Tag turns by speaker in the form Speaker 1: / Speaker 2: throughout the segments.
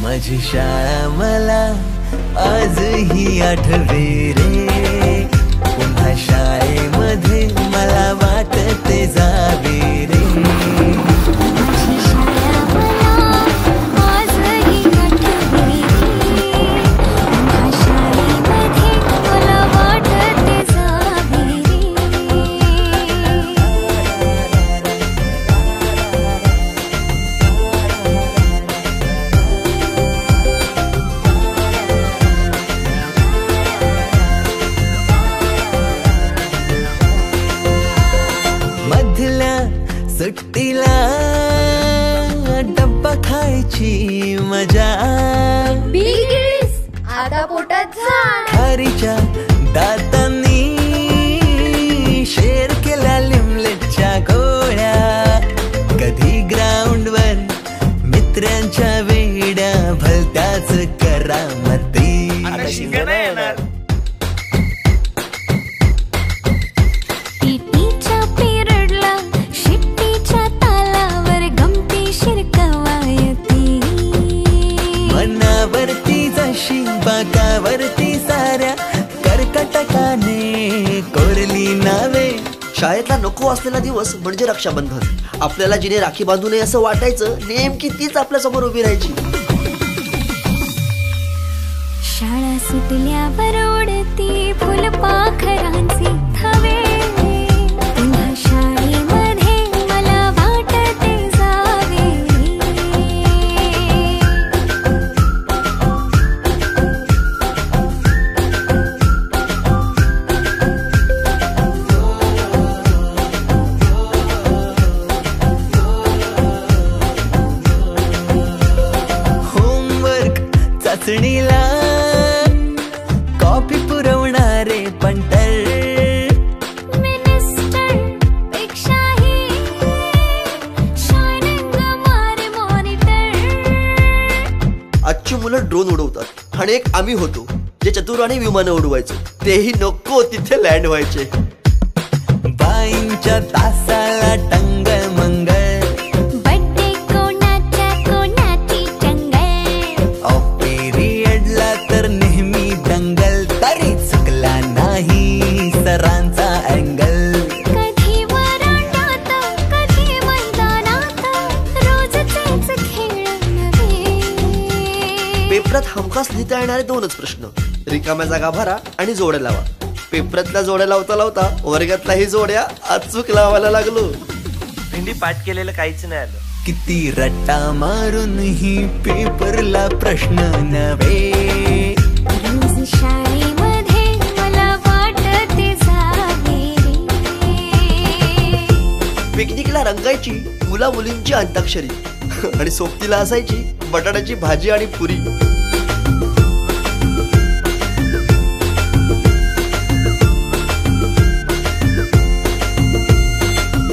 Speaker 1: माझी शाळा मला आजही आठवे रे, पुन्हा शाळेमध्ये मला वाटते जावे रे. सुट्टीला डब्बा खायची मजा,
Speaker 2: आता पोटात झाड,
Speaker 1: खारीच्या दातांनी शेर केल्या लिमलेटच्या गोळ्या, कधी ग्राउंडवर मित्रांच्या वेड्या भलत्याच करामती. मनावरती जशी बागावरती साऱ्या कर्कटकाने कोरली नावे.
Speaker 3: शाळेतला नको असलेला दिवस म्हणजे रक्षाबंधन. आपल्याला जिने राखी बांधू नये असं वाटायचं, नेमकी तीच आपल्या समोर उभी राहायची.
Speaker 2: शाळा सुटल्यावर उडती फुलपाखरांचे थवे, पुन्हा शाळेमध्ये मला वाटते जावे.
Speaker 1: होमवर्क चाचणीला कॉपी पुरवणारे पंटर,
Speaker 2: मिनिस्टर पेक्षाही शायनिंग मारे मॉनिटर.
Speaker 3: आजची मुलं ड्रोन उडवतात आणि एक आम्ही होतो जे चतुराने विमानं उडवायचो, तेही नको तिथे लँड व्हायचे.
Speaker 1: बाईंच्या तासाला टंगळ मंगळ,
Speaker 2: बड्डे कोणाच्या कोणाची टंगळ,
Speaker 1: ऑफ पिरियडला तर नेहमी दंगल, तरी चुकला नाही सरांचा अँगल.
Speaker 2: कधी वरांड्यात कधी मैदानात, रोज तेच खेळ नव्हे.
Speaker 3: पेपरात हमखास लिहिता येणारे दोनच प्रश्न, रिकाम्या जागा भरा आणि जोड्या लावा. पेपरातल्या जोड्या लावता लावता वर्गातल्याही जोड्या अचूक लावायला लागलो.
Speaker 4: भेंडी पाठ केलेलं काहीच नाही आलं.
Speaker 1: किती रट्टा मारूनही पेपरला प्रश्न नव्हे.
Speaker 2: रोज शाळेमध्ये मला वाटते जावे रे.
Speaker 3: पिकनिकला रंगायची मुला मुलींची अंताक्षरी आणि सोबतीला असायची बटाट्याची भाजी आणि पुरी.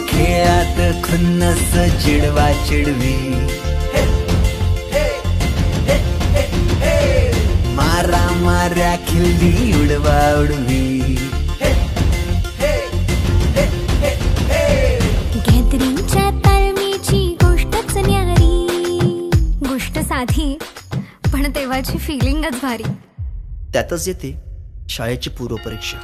Speaker 1: खेळात खुन्नस चिडवा चिडवी, मारा माऱ्या खिल्ली उडवा उडवी.
Speaker 2: गॅदरिंगच्या तालमीची गोष्टच न्यारी, गोष्ट साधी पण तेव्हाची फिलिंगच भारी.
Speaker 3: त्यातच येते शाळेची पूर्वपरीक्षा.